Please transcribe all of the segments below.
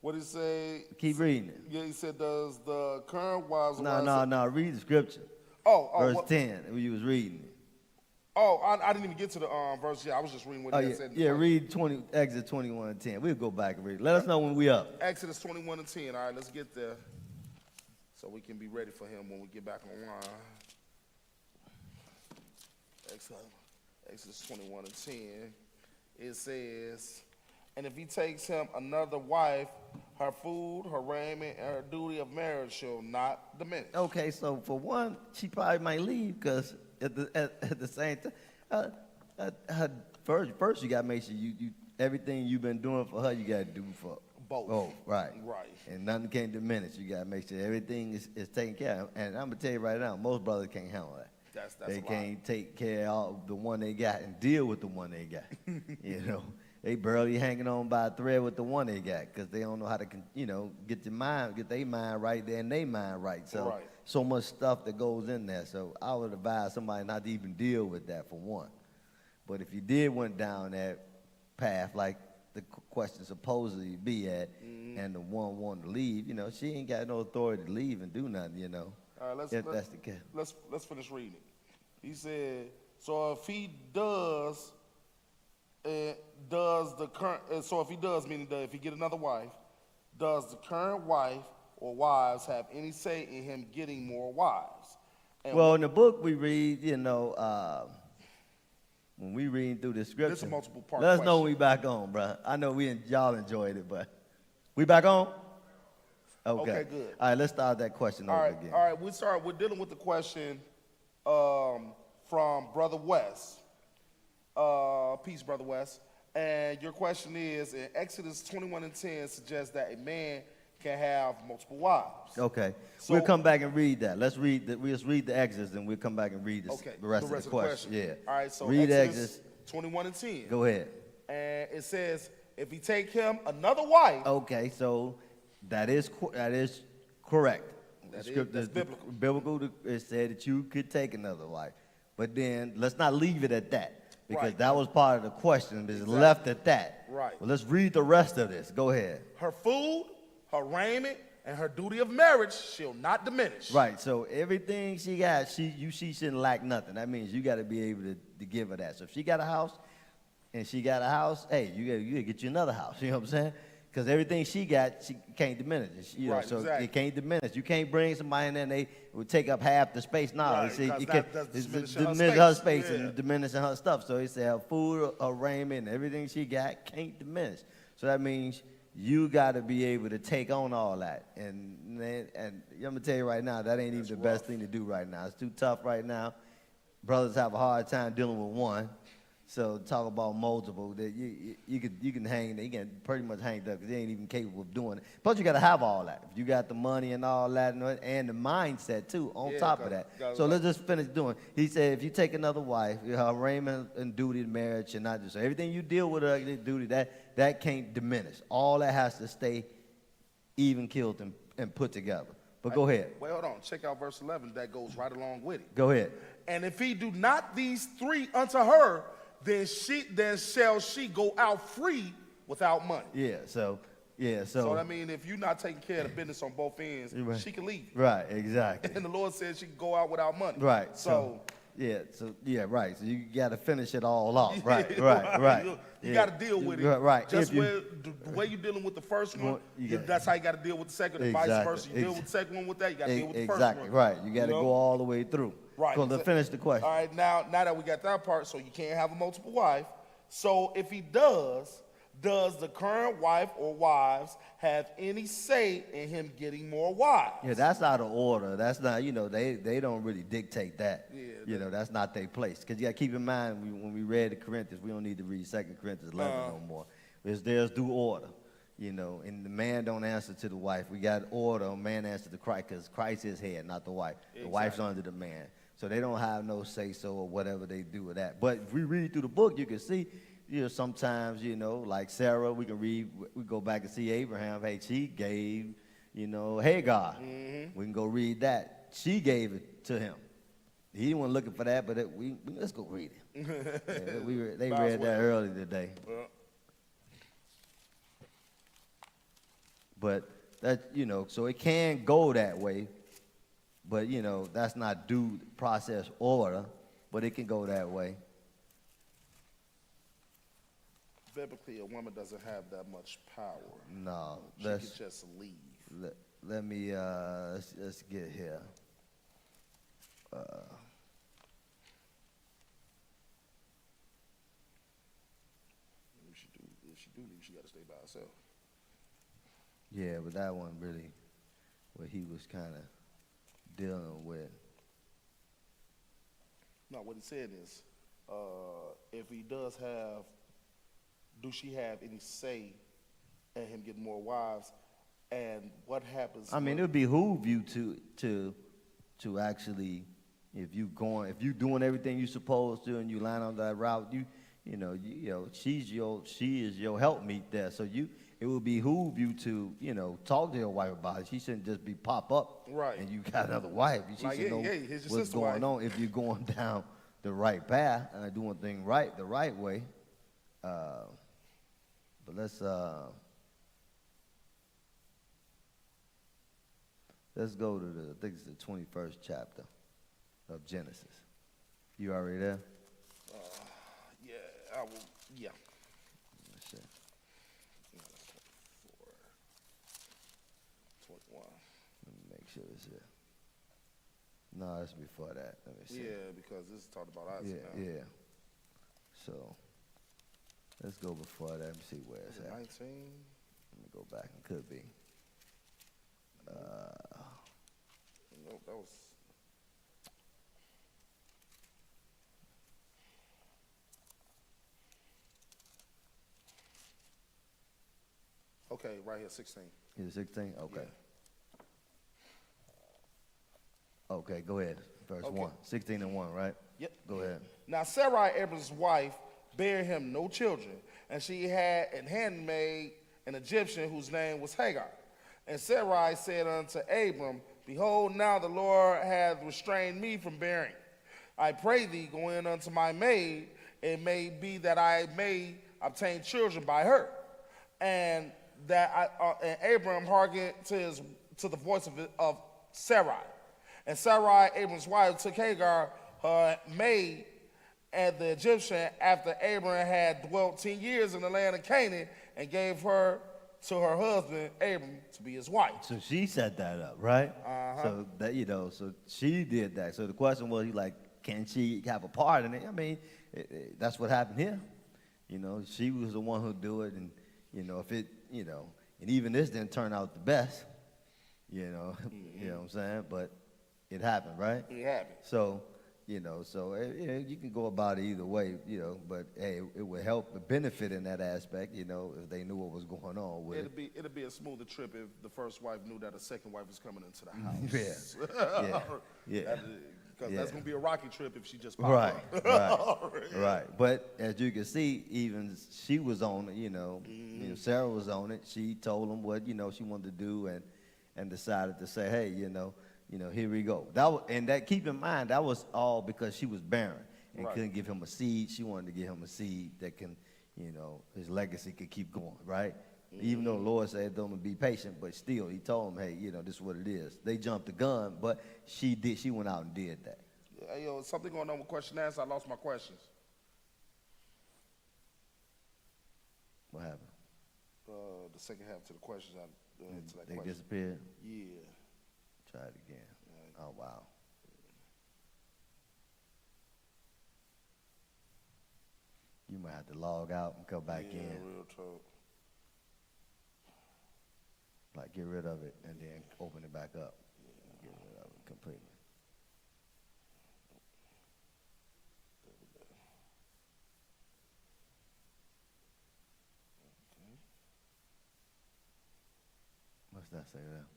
What did he say? Keep reading it. Yeah, he said, does the current wives... No, read the scripture. Verse 10, when you was reading it. Oh, I didn't even get to the verse. Yeah, I was just reading what he had said. Yeah, read Exodus 21 and 10. We'll go back and read it. Let us know when we up. Exodus 21 and 10. All right, let's get there so we can be ready for him when we get back online. Exodus 21 and 10. It says, and if he takes him another wife, her food, her raiment, and her duty of marriage shall not diminish. Okay, so for one, she probably might leave because at the same time, first you got to make sure you everything you've been doing for her, you got to do for both. Oh, right. Right. And nothing can diminish. You got to make sure everything is taken care of. And I'm going to tell you right now, most brothers can't handle that. They can't take care of the one they got and deal with the one they got. You know, they barely hanging on by a thread with the one they got because they don't know how to, get their mind right there and their mind right. So, so much stuff that goes in there. So I would advise somebody not to even deal with that for one. But if you did went down that path, like the question supposedly be at, and the one wanted to leave, she ain't got no authority to leave and do nothing, All right, that's the case. Let's finish reading it. He said, so if he does, meaning that if he get another wife, does the current wife or wives have any say in him getting more wives? And well, in the book we read, when we read through the scripture, this is a multiple part let us question. Know when we back on, bro. I know y'all enjoyed it, but we back on? Okay, good. All right, let's start that question over again. All right, we're dealing with the question from Brother West. Peace, Brother West. And your question is, in Exodus 21 and 10 suggests that a man can have multiple wives. Okay, so we'll come back and read that. Let's read the Exodus, and we'll come back and read the rest of the question. Yeah. All right, so read Exodus 21 and 10. Go ahead. And it says, if he take him another wife. Okay, so that is correct. That's biblical. Biblical, it said that you could take another wife. But then let's not leave it at that. Because that was part of the question. It's left at that. Right. Well, let's read the rest of this. Go ahead. Her food, her raiment, and her duty of marriage shall not diminish. Right. So everything she got, she shouldn't lack nothing. That means you got to be able to give her that. So if she got a house, hey, you got to get you another house. You know what I'm saying? Because everything she got, she can't diminish it. So it can't diminish. You can't bring somebody in there and they would take up half the space. No, you can't diminish her space and diminishing her stuff. So he said her food, her raiment, and everything she got can't diminish. So that means you got to be able to take on all that. And I'm going to tell you right now, that ain't even the best thing to do right now. It's too tough right now. Brothers have a hard time dealing with one. So talk about multiple, that you can pretty much hang up because they ain't even capable of doing it. Plus you got to have all that. If you got the money and all that and the mindset too on top of that. So let's just finish doing. He said if you take another wife, her raiment and duty of marriage and not just everything you deal with her duty, that can't diminish. All that has to stay even killed and put together. But go ahead. Wait, hold on. Check out verse 11. That goes right along with it. Go ahead. And if he do not these three unto her, then shall she go out free without money. So I mean, if you're not taking care of the business on both ends, she can leave. Right, exactly. And the Lord said she can go out without money. Right. So right. So you got to finish it all off. Right. You got to deal with it. Right. Just the way you're dealing with the first one, that's how you got to deal with the second. And vice versa. You deal with the second one with that, you got to deal with the first one. Exactly. Right. You got to go all the way through. Right. So let's finish the question. All right, now that we got that part, so you can't have a multiple wife. So if he does the current wife or wives have any say in him getting more wives? Yeah, that's out of order. That's not, they don't really dictate that. Yeah, that's not their place. Because you got to keep in mind, when we read the Corinthians, we don't need to read 2 Corinthians 11 no more. There's due order. And the man don't answer to the wife. We got order, man answer to Christ, because Christ is head, not the wife. Exactly. The wife's under the man. So they don't have no say-so or whatever they do with that. But if we read through the book, you can see, sometimes, like Sarah, we go back and see Abraham. Hey, she gave, Hagar. Mm-hmm. We can go read that. She gave it to him. He wasn't looking for that, but let's go read it. They read that earlier today. but that, you know, so it can go that way, but, you know, that's not due process order, but it can go that way. Biblically, a woman doesn't have that much power. No, she can just leave. Let me, let's get here. If she do leave, she got to stay by herself. Yeah, but that one really, what he was kind of dealing with. No, what he said is, if he does have, do she have any say in him getting more wives? And what happens? I mean, it would behoove you to actually, if you doing everything you supposed to and you line on that route, you know, she is your helpmeet there. So it would behoove you to, you know, talk to your wife about it. She shouldn't just be pop up right. and you got another wife. She like, should know what's going on if you're going down the right path and doing things right, the right way. But let's go to I think it's the 21st chapter of Genesis. You already there? Yeah, I will. Yeah. Let's see. 21. Let me make sure it's here. No, it's before that. Let me see. Yeah, because this is talking about Isaac now. Yeah. So let's go before that. Let me see where it's at. 19. Let me go back. It could be. Nope, that was. Okay, right here, 16. Is it 16? Okay. Yeah. Okay, go ahead. Verse Okay. 1. 16 and 1, right? Yep. Go ahead. Now Sarai, Abram's wife, bare him no children, and she had an handmaid, an Egyptian, whose name was Hagar. And Sarai said unto Abram, Behold, now the Lord hath restrained me from bearing. I pray thee, go in unto my maid, it may be that I may obtain children by her. And Abram hearkened to the voice of Sarai. And Sarai, Abram's wife, took Hagar, her maid, and the Egyptian, after Abram had dwelt 10 years in the land of Canaan, and gave her to her husband, Abram, to be his wife. So she set that up, right? Uh-huh. So that, you know, so she did that. So the question was, can she have a part in it? I mean, that's what happened here. You know, she was the one who do it, and, you know, if it, you know, and even this didn't turn out the best, you know, you know what I'm saying? But it happened, right? It happened. So, you know, you can go about it either way, you know, but hey, it would help benefit in that aspect, you know, if they knew what was going on with it. It'd be a smoother trip if the first wife knew that a second wife was coming into the house. Yeah. Because that's going to be a rocky trip if she just popped Right, up. right. But as you can see, even she was on it, you know, Sarah was on it. She told him what, you know, she wanted to do and decided to say, hey, you know, here we go. Keep in mind, that was all because she was barren and couldn't give him a seed. She wanted to give him a seed that can, you know, his legacy could keep going, right? Even though the Lord said, don't be patient, but still, he told him, hey, you know, this is what it is. They jumped the gun, but she went out and did that. Hey, yo, something going on with question and answer. I lost my questions. What happened? The second half to the questions. They disappeared? Yeah. Try it again. Oh, wow. You might have to log out and come back in. Real talk. Like, get rid of it and then open it back up. Get rid of it completely. What's that say there?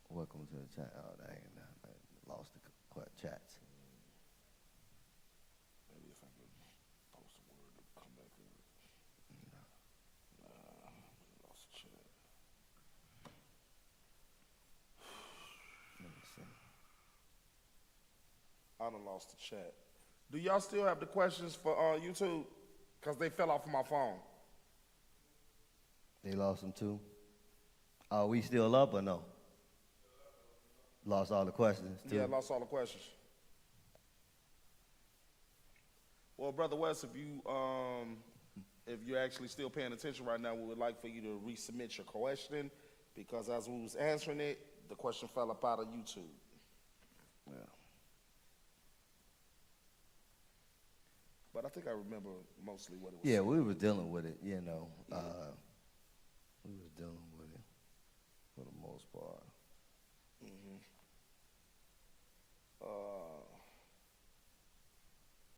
Welcome to the chat. Oh, dang, I lost the chats. Maybe if I could post a word to come back in. Lost the chat. Let me see. I done lost the chat. Do y'all still have the questions for YouTube? Because they fell off of my phone. They lost them too? Are we still up or no? Lost all the questions, too? Yeah, lost all the questions. Well, Brother West, if you're actually still paying attention right now, we would like for you to resubmit your question, because as we was answering it, the question fell up out of YouTube. Yeah. But I think I remember mostly what it was. Yeah, we were dealing with it, you know.